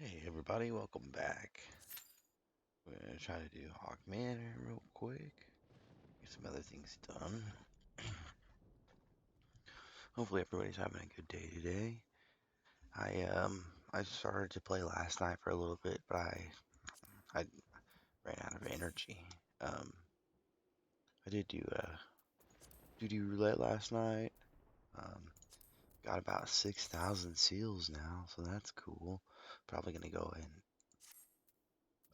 Hey everybody, welcome back. We're gonna try to do Hawk Manor real quick. Get some other things done. Hopefully everybody's having a good day today. I started to play last night for a little bit, but I ran out of energy. I did do duty roulette last night. Um, got about 6,000 seals now, so that's cool. Probably gonna go and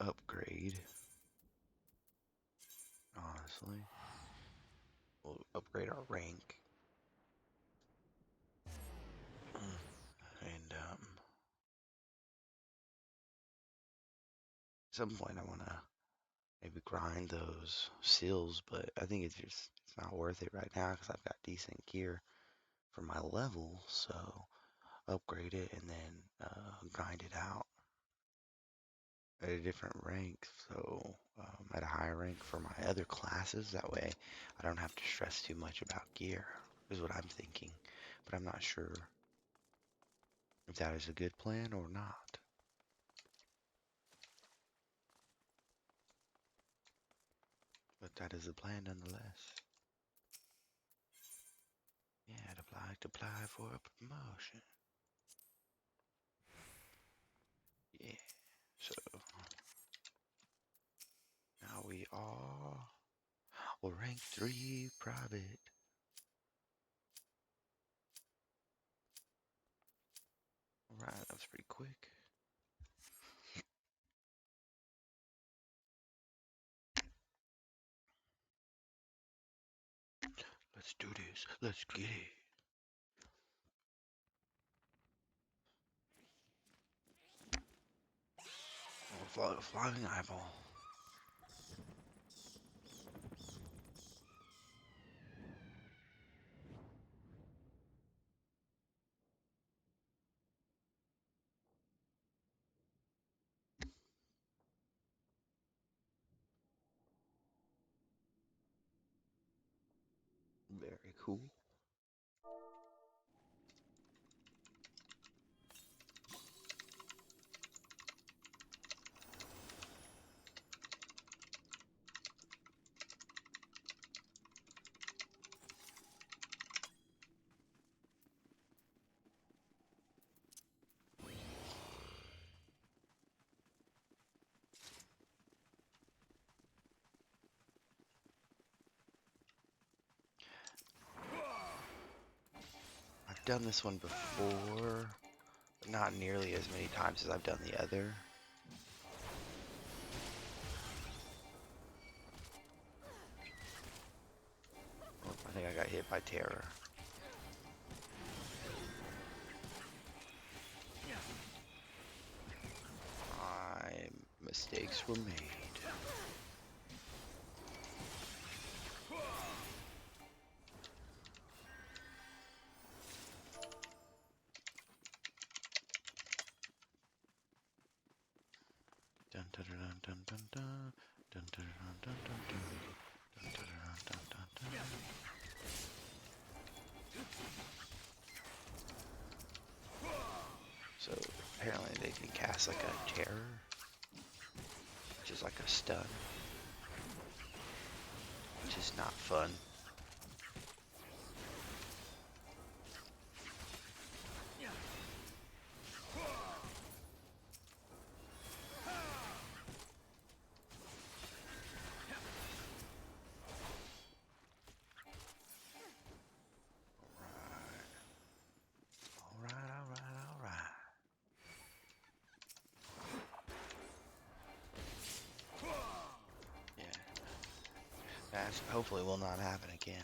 upgrade. Honestly, we'll upgrade our rank. And at some point I want to maybe grind those seals, but I think it's not worth it right now because I've got decent gear for my level. So upgrade it and then grind it out at a different rank. So at a higher rank for my other classes. That way I don't have to stress too much about gear. Is what I'm thinking, but I'm not sure if that is a good plan or not. But that is a plan nonetheless. Yeah, I'd like to apply for a promotion. Yeah, so now we are rank 3 private. Alright, that was pretty quick. Let's do this. Let's get it. Oh, flying eyeball. Very cool. I've done this one before, but not nearly as many times as I've done the other. Oh, I think I got hit by terror. Mistakes were made. Dun dun dun dun dun dun dun dun dun dun dun dun dun dun dun dun. So apparently they can cast like a terror, which is like a stun, which is not fun. Alright. Yeah. That hopefully will not happen again.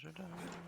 Da-da-da.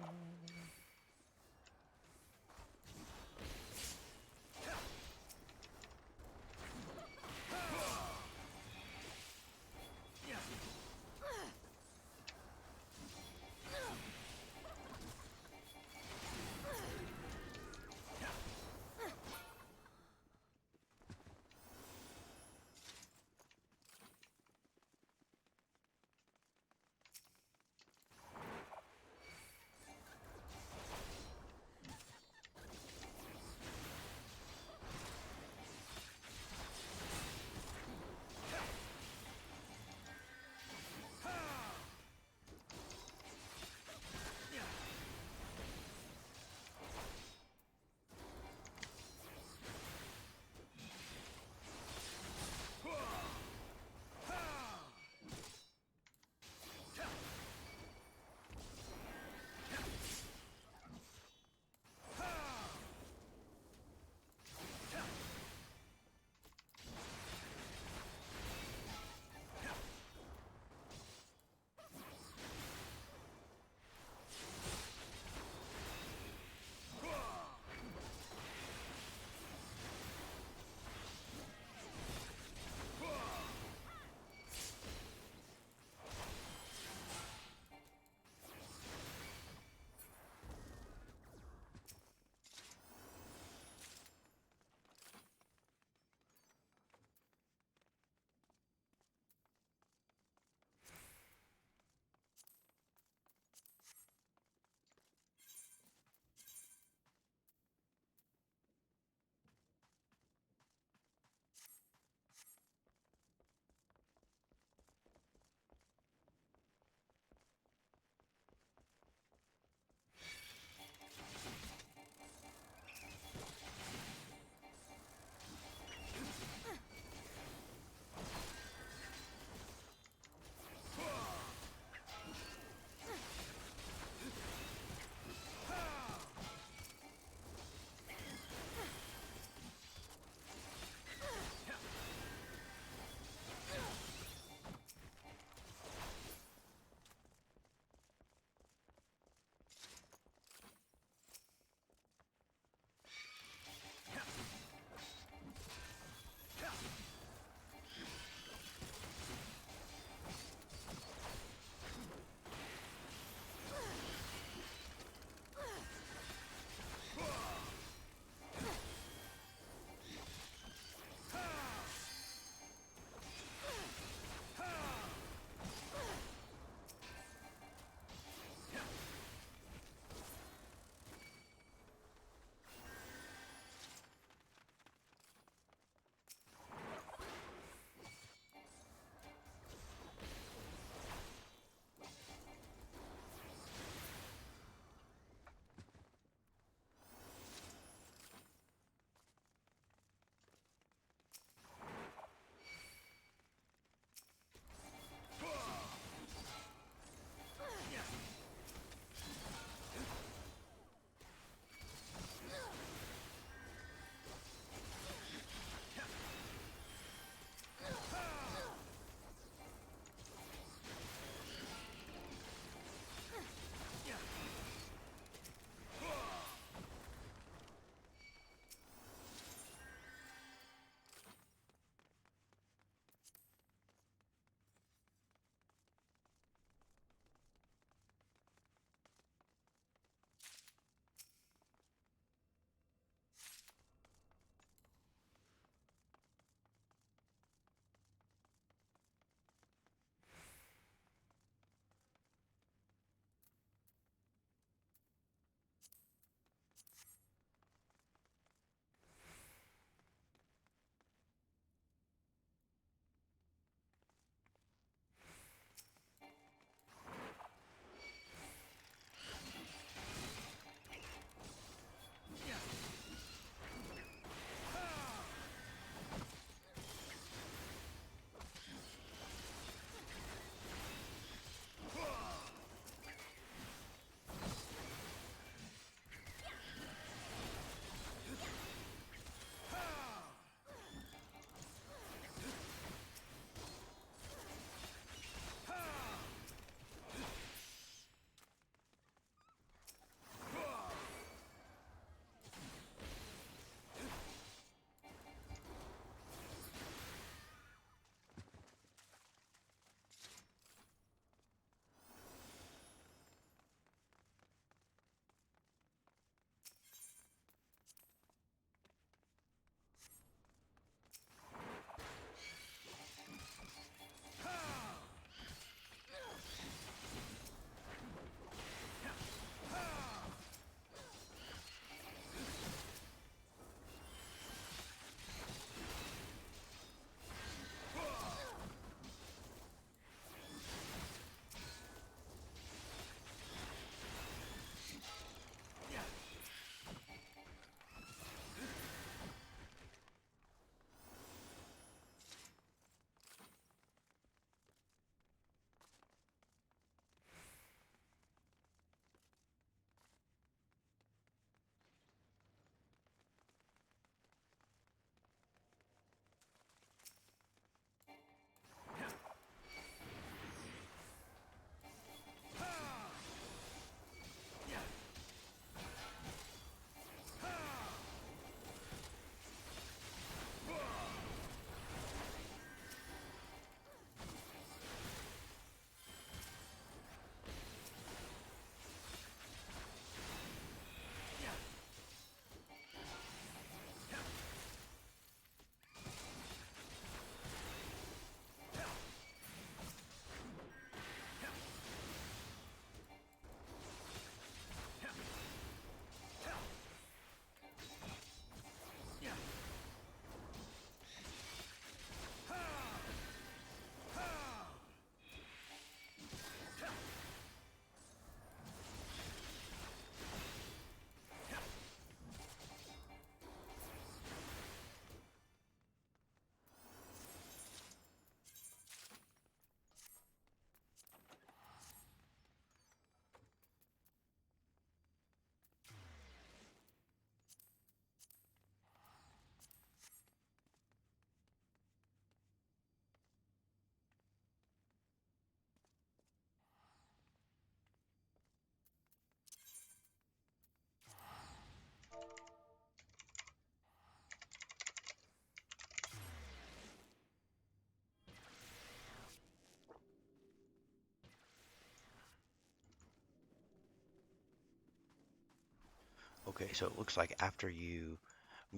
Okay, so it looks like after you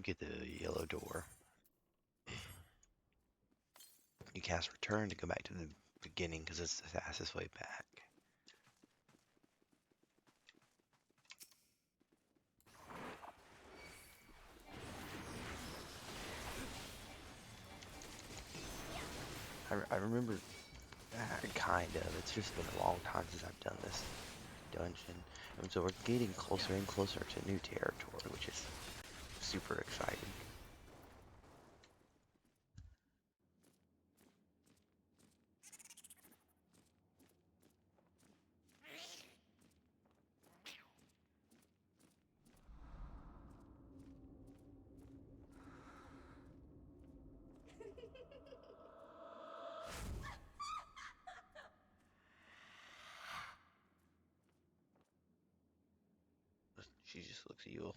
get the yellow door, you cast return to go back to the beginning because it's the fastest way back. I remember kind of. It's just been a long time since I've done this dungeon. And so we're getting closer and closer to new territory, which is super exciting. She just looks evil.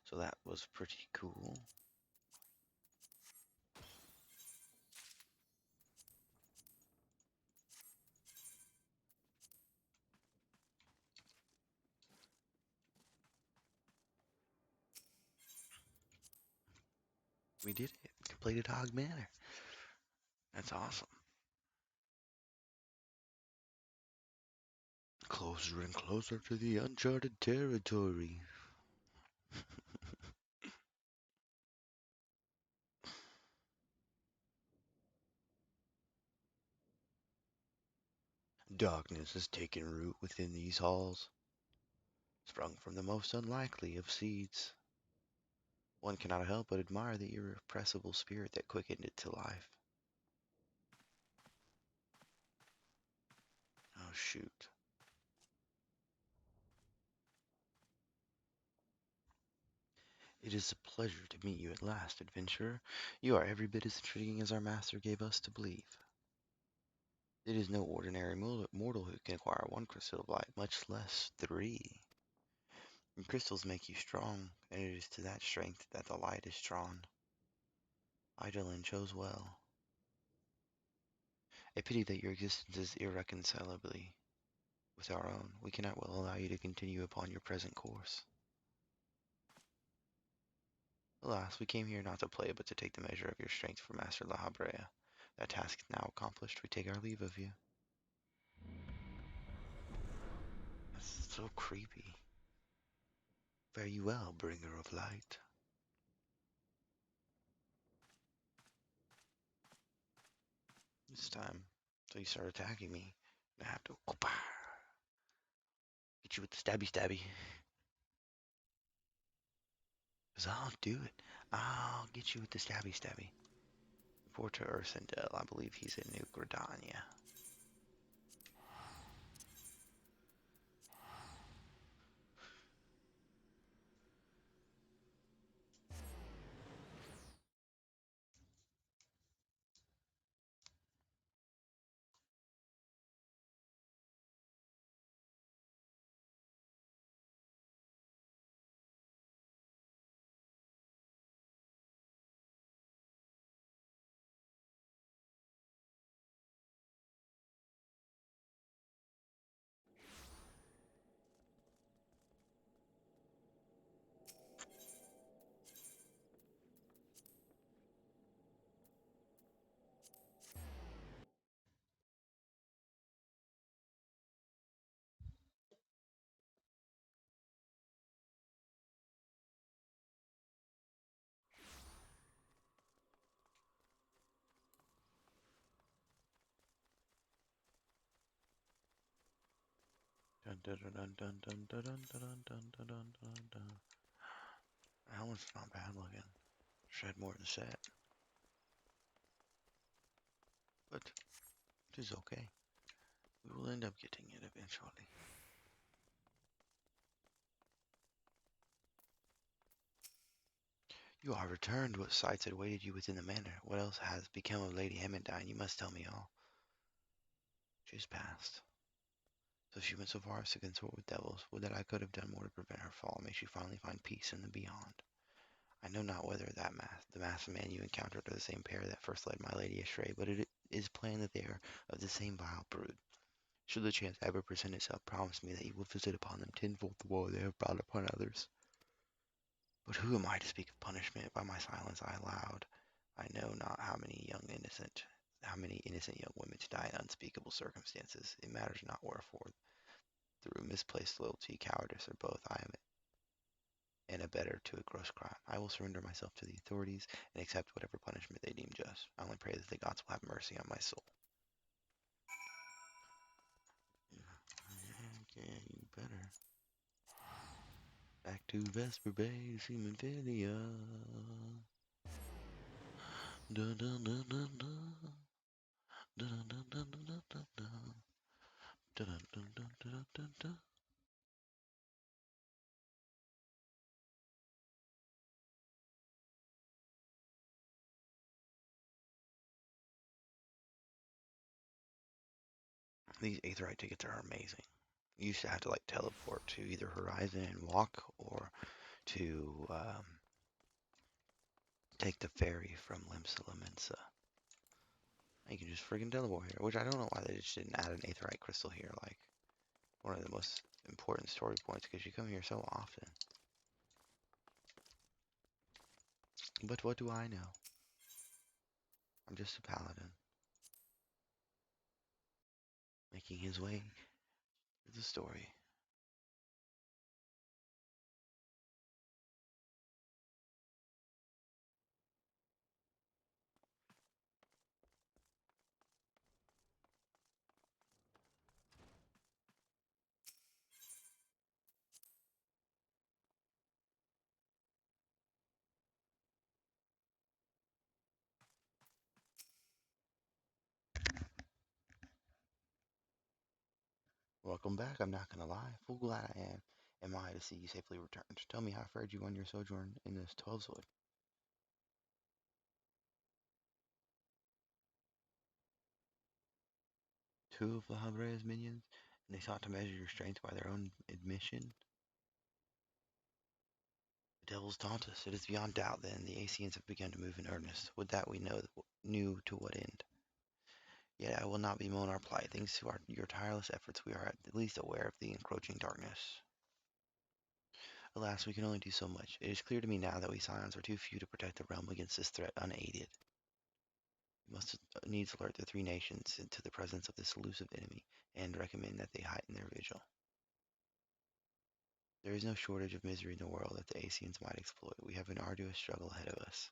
So that was pretty cool. We did it. Completed Hog Manor. That's awesome. Closer and closer to the uncharted territory. Darkness has taken root within these halls, sprung from the most unlikely of seeds. One cannot help but admire the irrepressible spirit that quickened it to life. Oh, shoot. It is a pleasure to meet you at last, adventurer. You are every bit as intriguing as our master gave us to believe. It is no ordinary mortal who can acquire one crystal of light, much less three. And crystals make you strong, and it is to that strength that the light is drawn. Idolin chose well. A pity that your existence is irreconcilably with our own. We cannot well allow you to continue upon your present course. Alas, we came here not to play, but to take the measure of your strength from Master La Habrea. That task now accomplished, we take our leave of you. That's so creepy. Fare you well, bringer of light. This time, so you start attacking me, I have to get you with the stabby stabby. Cause I'll do it. I'll get you with the stabby stabby. Report to Ursendel. I believe he's in New Gridania. Dun dun dun dun dun dun dun dun dun dun dun dun dun. That one's not bad looking. Shed more than set, but it is okay. We will end up getting it eventually. You are returned. What sights had awaited you within the manor? What else has become of Lady Hemendine? You must tell me all. She has passed. So she went so far as to consort with devils. Would that I could have done more to prevent her fall. May she finally find peace in the beyond. I know not whether the masked man you encountered are the same pair that first led my lady astray, but it is plain that they are of the same vile brood. Should the chance ever present itself, promise me that you will visit upon them tenfold the woe they have brought upon others. But who am I to speak of punishment? By my silence I allowed. I know not how many innocent young women to die in unspeakable circumstances. It matters not wherefore. Through misplaced loyalty, cowardice, or both, I am an abettor to a gross crime. I will surrender myself to the authorities and accept whatever punishment they deem just. I only pray that the gods will have mercy on my soul. Yeah, you better. Back to Vesper Bay, Seamanphilia. Dun dun dun dun dun. Dun dun dun dun dun dun dun. Dun dun dun dun dun dun. These Aetherite tickets are amazing. You used to have to like teleport to either Horizon and walk, or to take the ferry from Limsa Lominsa. You can just friggin' teleport here, which I don't know why they just didn't add an Aetherite crystal here, like one of the most important story points, because you come here so often. But what do I know? I'm just a paladin, making his way through the story. Welcome back, I'm not gonna lie. Full glad am I to see you safely returned. Tell me how fared you on your sojourn in this 12-wood. Two of Lahabre's minions, and they sought to measure your strength by their own admission. The devils taunt us. It is beyond doubt, then, the Aesians have begun to move in earnest. Would that we knew to what end. Yet I will not bemoan our plight. Thanks to your tireless efforts, we are at least aware of the encroaching darkness. Alas, we can only do so much. It is clear to me now that we Scions are too few to protect the realm against this threat unaided. We must needs alert the three nations to the presence of this elusive enemy, and recommend that they heighten their vigil. There is no shortage of misery in the world that the Aesians might exploit. We have an arduous struggle ahead of us.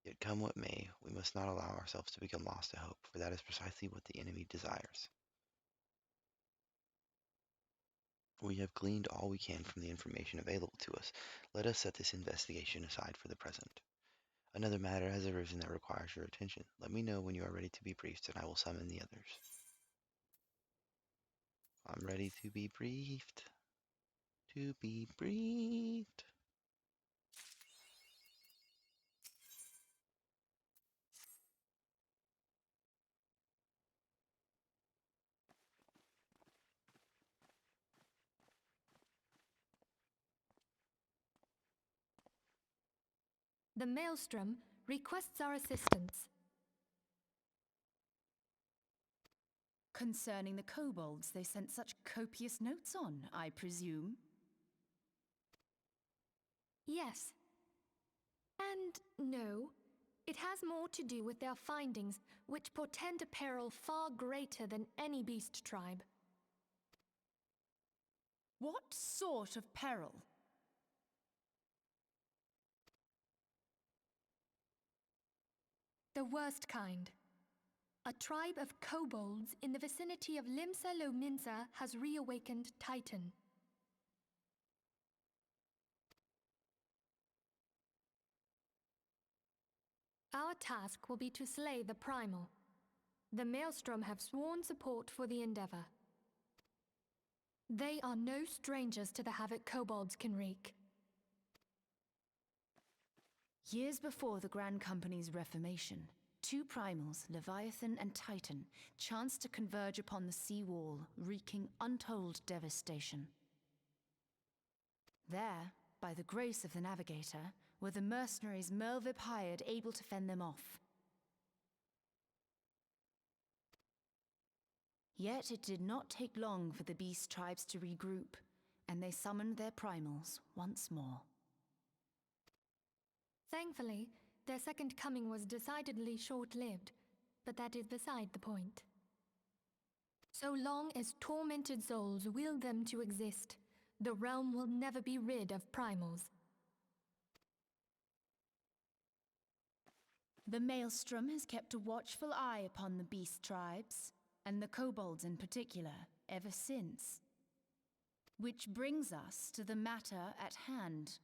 Yet come what may, we must not allow ourselves to become lost to hope, for that is precisely what the enemy desires. We have gleaned all we can from the information available to us. Let us set this investigation aside for the present. Another matter has arisen that requires your attention. Let me know when you are ready to be briefed, and I will summon the others. I'm ready to be briefed. To be briefed. The Maelstrom requests our assistance. Concerning the kobolds they sent such copious notes on, I presume? Yes. And no. It has more to do with their findings, which portend a peril far greater than any beast tribe. What sort of peril? The worst kind. A tribe of kobolds in the vicinity of Limsa Lominsa has reawakened Titan. Our task will be to slay the Primal. The Maelstrom have sworn support for the endeavor. They are no strangers to the havoc kobolds can wreak. Years before the Grand Company's reformation, two primals, Leviathan and Titan, chanced to converge upon the sea wall, wreaking untold devastation. There, by the grace of the Navigator, were the mercenaries Merlvip hired able to fend them off. Yet it did not take long for the beast tribes to regroup, and they summoned their primals once more. Thankfully, their second coming was decidedly short-lived, but that is beside the point. So long as tormented souls will them to exist, the realm will never be rid of primals. The Maelstrom has kept a watchful eye upon the beast tribes, and the kobolds in particular, ever since. Which brings us to the matter at hand.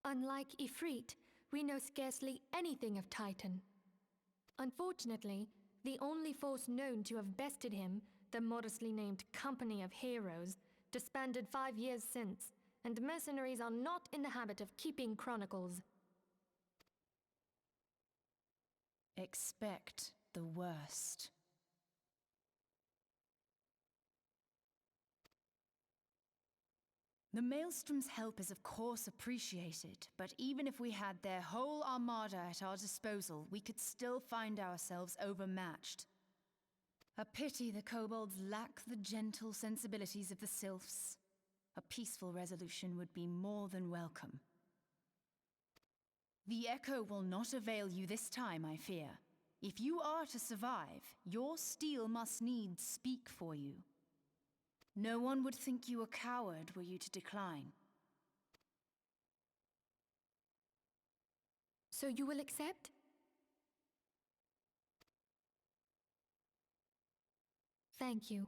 Unlike Ifrit, we know scarcely anything of Titan. Unfortunately, the only force known to have bested him, the modestly named Company of Heroes, disbanded 5 years since, and mercenaries are not in the habit of keeping chronicles. Expect the worst. The Maelstrom's help is of course appreciated, but even if we had their whole armada at our disposal, we could still find ourselves overmatched. A pity the kobolds lack the gentle sensibilities of the sylphs. A peaceful resolution would be more than welcome. The echo will not avail you this time, I fear. If you are to survive, your steel must needs speak for you. No one would think you a coward were you to decline. So you will accept? Thank you.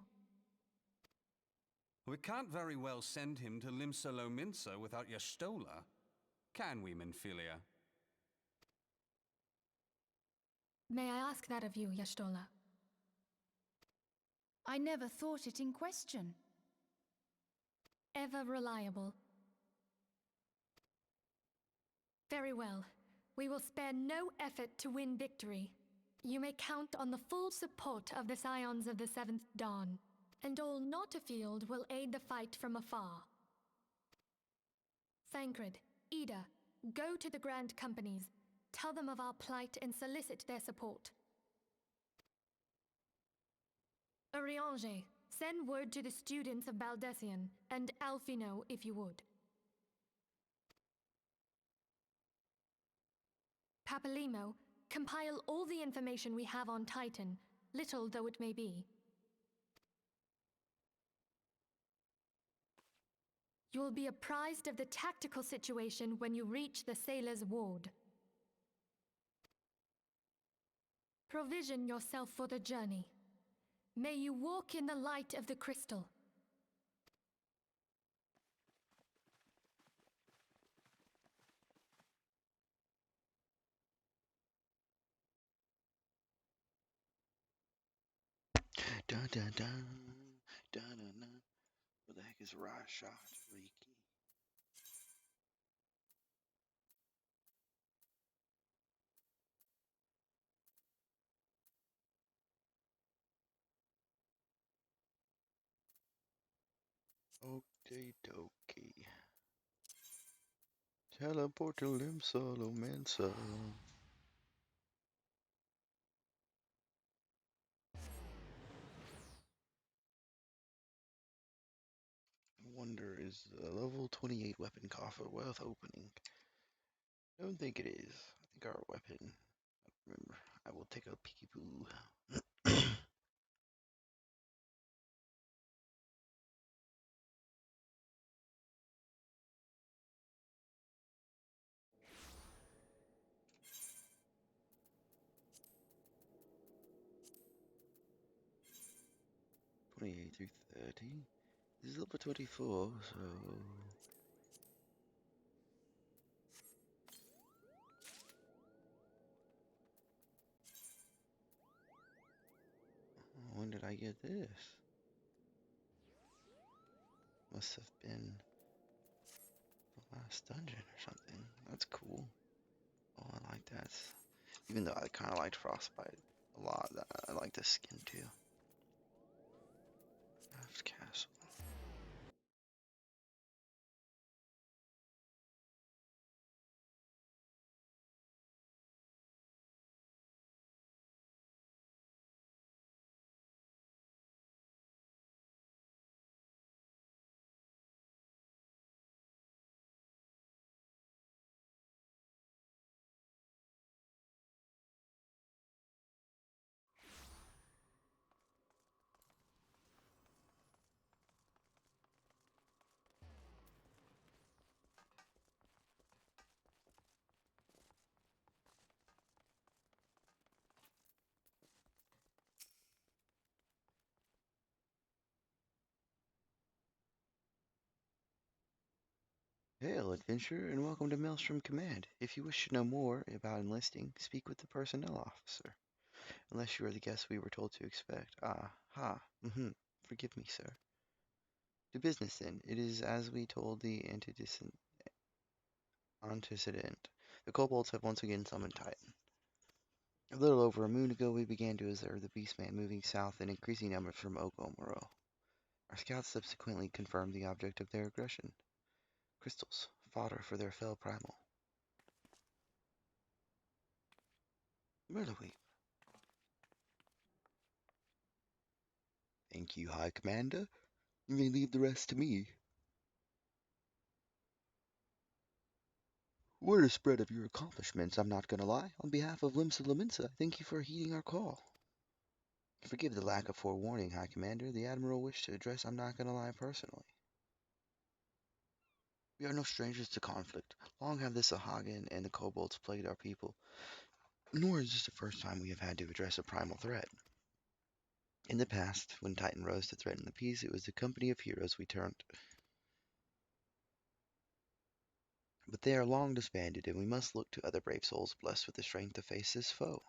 We can't very well send him to Limsa Lominsa without Y'shtola, can we, Minfilia? May I ask that of you, Y'shtola? I never thought it in question. Ever reliable. Very well. We will spare no effort to win victory. You may count on the full support of the Scions of the Seventh Dawn, and all not afield will aid the fight from afar. Thancred, Ida, go to the Grand Companies, tell them of our plight and solicit their support. Urianger, send word to the students of Baldessian, and Alfino if you would. Papalimo, compile all the information we have on Titan, little though it may be. You will be apprised of the tactical situation when you reach the Sailor's Ward. Provision yourself for the journey. May you walk in the light of the crystal. Dun dun dun. Dun dun dun. What the heck is Rashad Riki? Okie dokie. Teleport to Limsolomancer. I wonder, is the level 28 weapon coffer worth opening? I don't think it is. I think our weapon. Remember, I will take a peekaboo. 28 through 30. This is level 24, so when did I get this? Must have been the last dungeon or something. That's cool. Oh, I like that. Even though I kind of liked Frostbite a lot, I like the skin too. Raft Castle. Hail, adventurer, and welcome to Maelstrom Command. If you wish to know more about enlisting, speak with the personnel officer. Unless you are the guest we were told to expect. Ah, ha, Forgive me, sir. To business, then. It is as we told the antecedent. The kobolds have once again summoned Titan. A little over a moon ago, we began to observe the Beastman moving south in increasing numbers from Okomoro. Our scouts subsequently confirmed the object of their aggression. Crystals, fodder for their fell primal. Murderweep. Thank you, High Commander. You may leave the rest to me. Word is spread of your accomplishments, I'm not gonna lie. On behalf of Limsa Laminsa, thank you for heeding our call. Forgive the lack of forewarning, High Commander. The Admiral wished to address I'm not gonna lie personally. We are no strangers to conflict. Long have the Sahagin and the kobolds plagued our people, nor is this the first time we have had to address a primal threat. In the past, when Titan rose to threaten the peace, it was the company of heroes we turned. But they are long disbanded, and we must look to other brave souls blessed with the strength to face this foe.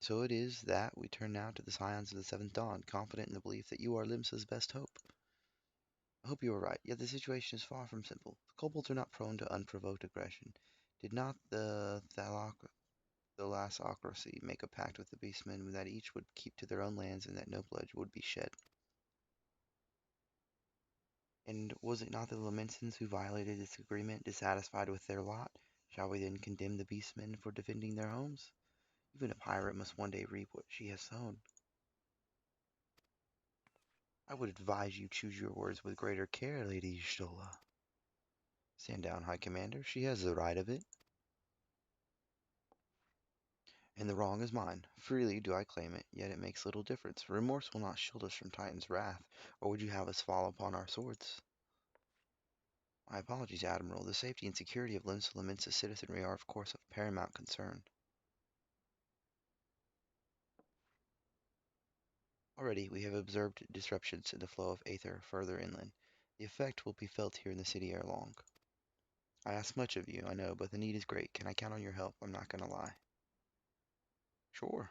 So it is that we turn now to the scions of the Seventh Dawn, confident in the belief that you are Limsa's best hope. I hope you are right, yet the situation is far from simple. The kobolds are not prone to unprovoked aggression. Did not the thalassocracy make a pact with the beastmen that each would keep to their own lands and that no blood would be shed? And was it not the Lamentsons who violated this agreement, dissatisfied with their lot? Shall we then condemn the beastmen for defending their homes? Even a pirate must one day reap what she has sown. I would advise you choose your words with greater care, Lady Stola. Stand down, High Commander. She has the right of it. And the wrong is mine. Freely do I claim it, yet it makes little difference. Remorse will not shield us from Titan's wrath, or would you have us fall upon our swords? My apologies, Admiral. The safety and security of Limsa Lamensa's citizenry are, of course, of paramount concern. Already, we have observed disruptions in the flow of aether further inland. The effect will be felt here in the city ere long. I ask much of you, I know, but the need is great. Can I count on your help? I'm not going to lie. Sure.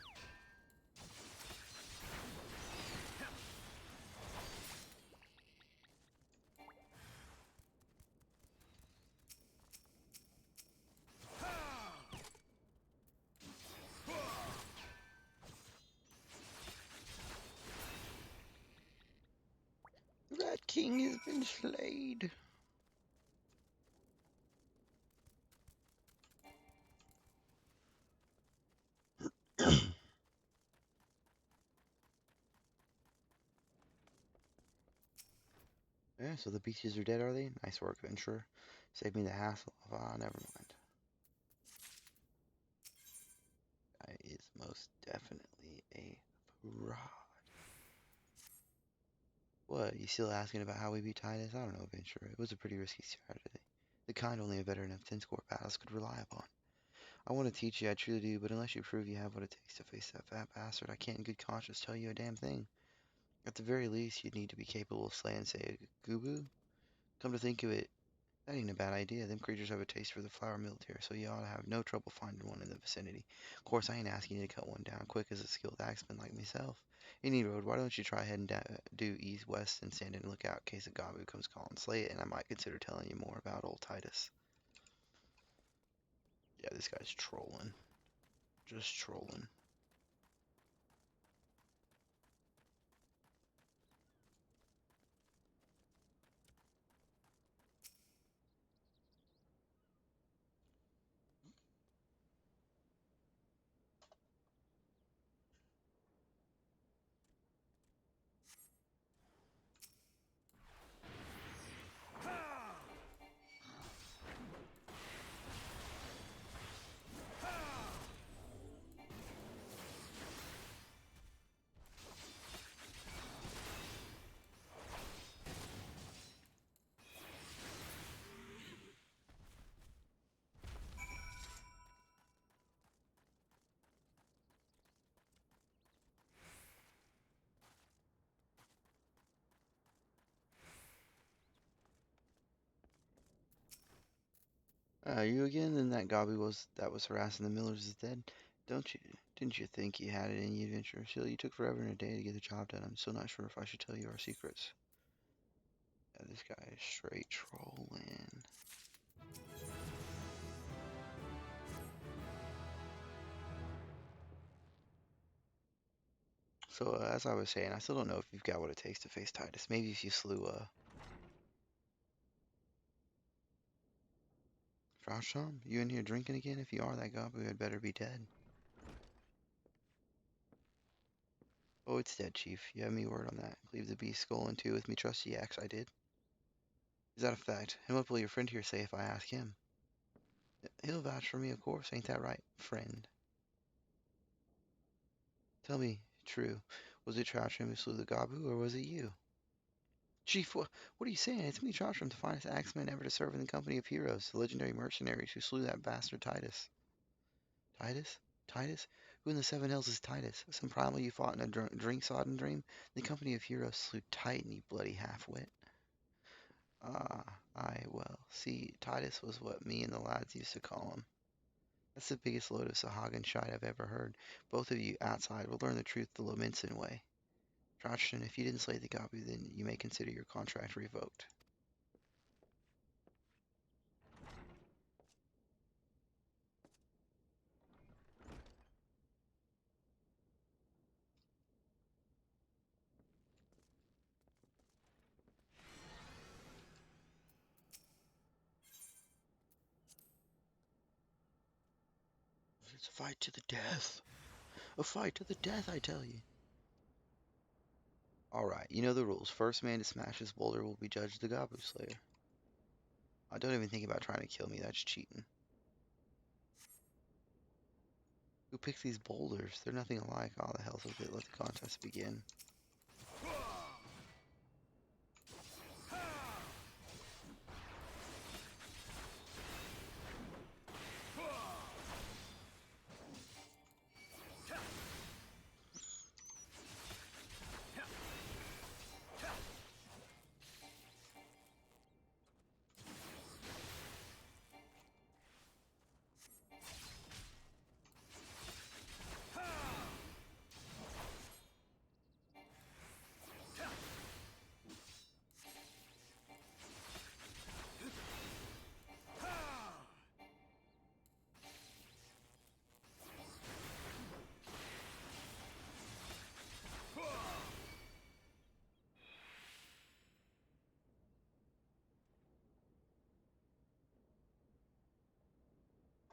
king has been slayed. Yeah, so the beaches are dead, are they? Nice work, adventurer. Save me the hassle of, never mind. Guy is most definitely a fraud. What, you still asking about how we beat Titus? I don't know, adventurer. It was a pretty risky strategy. The kind only a veteran of 10-score battles could rely upon. I want to teach you, I truly do, but unless you prove you have what it takes to face that fat bastard, I can't in good conscience tell you a damn thing. At the very least, you'd need to be capable of slaying, say, a Gubu. Come to think of it, that ain't a bad idea. Them creatures have a taste for the flower military, so you ought to have no trouble finding one in the vicinity. Of course, I ain't asking you to cut one down quick as a skilled axeman like myself. Any road, why don't you try heading due east, west, and stand in lookout in case a Gabu comes calling. Slay it, and I might consider telling you more about old Titus. Yeah, this guy's trolling. Just trolling. You again? Then that Gabi that was harassing the Millers is dead. Didn't you think you had it in you, adventurer? Still, you took forever and a day to get the job done. I'm still not sure if I should tell you our secrets. Yeah, this guy is straight trolling. So, as I was saying, I still don't know if you've got what it takes to face Titus. Maybe if you slew, Frauscham? You in here drinking again? If you are, that Gabu had better be dead. Oh, it's dead, Chief. You have me word on that. Leave the beast skull in two with me trusty axe, I did. Is that a fact? And what will your friend here say if I ask him? He'll vouch for me, of course. Ain't that right, friend? Tell me, true, was it Trashram who slew the Gabu, or was it you? Chief, what are you saying? It's me, Trashram, the finest axeman ever to serve in the company of heroes, the legendary mercenaries who slew that bastard Titus. Titus? Titus? Who in the Seven Hills is Titus? Some primal you fought in a drink-sodden dream? The company of heroes slew Titan, you bloody half-wit. Ah, aye, well, see, Titus was what me and the lads used to call him. That's the biggest load of Sahagan shite I've ever heard. Both of you outside will learn the truth the Lominson way. Trotchton, if you didn't slay the Gabu, then you may consider your contract revoked. It's a fight to the death. A fight to the death, I tell you. Alright, you know the rules. First man to smash this boulder will be judged the Gabu Slayer. Don't even think about trying to kill me, that's cheating. Who picked these boulders? They're nothing alike. All the hell's with it. Let the contest begin.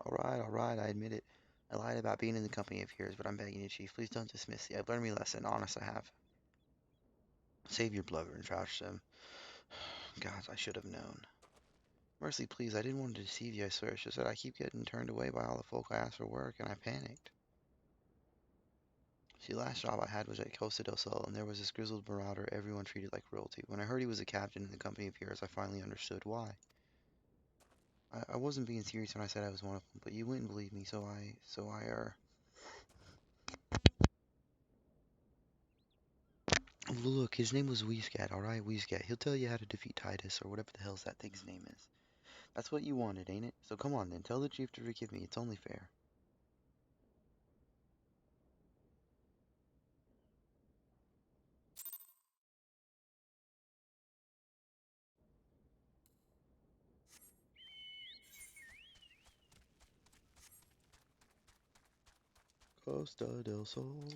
all right, I admit it. I lied about being in the company of heroes, but I'm begging you, Chief, please don't dismiss me. I've learned my lesson. Honest, I have. Save your blubber and trash them. Gods, I should have known. Mercy, please, I didn't want to deceive you, I swear. It's just that I keep getting turned away by all the folk I ask for work, and I panicked. See, the last job I had was at Costa del Sol, and there was this grizzled marauder everyone treated like royalty. When I heard he was a captain in the company of heroes, I finally understood why. I wasn't being serious when I said I was one of them, but you wouldn't believe me, Look, his name was Weescat, alright? Weescat. He'll tell you how to defeat Titus, or whatever the hell's that thing's name is. That's what you wanted, ain't it? So come on then, tell the chief to forgive me, it's only fair. Costa del Sol.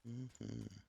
Mm-hmm.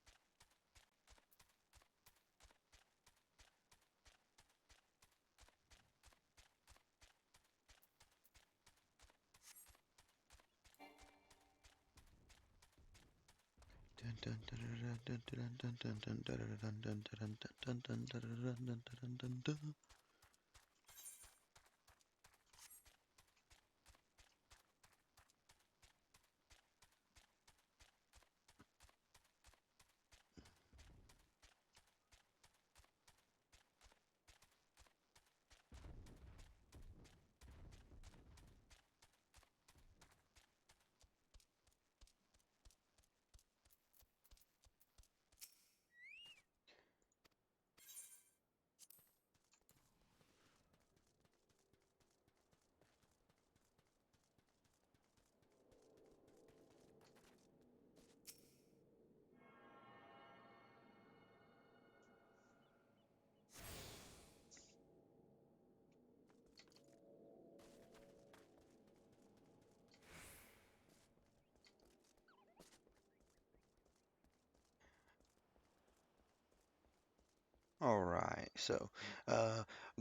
Alright, so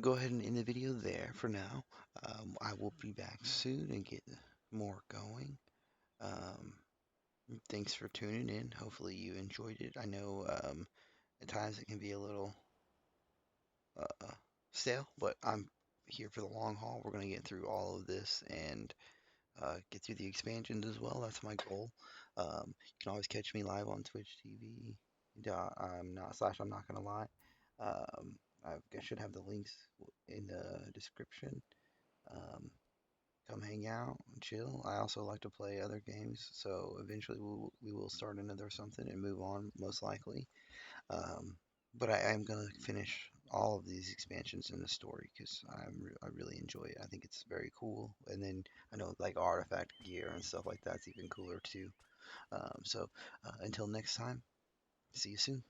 go ahead and end the video there for now. I will be back soon and get more going. Um, Thanks for tuning in. Hopefully you enjoyed it. I know at times it can be a little stale, but I'm here for the long haul. We're going to get through all of this and get through the expansions as well. That's my goal. You can always catch me live on Twitch TV. I'm not gonna lie. I should have the links in the description. Um, Come hang out and chill. I also like to play other games, so eventually we will start another something and move on, most likely. Um, but I am gonna finish all of these expansions in the story because I really enjoy it. I think it's very cool. And then I know like artifact gear and stuff like that's even cooler too. Until next time, see you soon.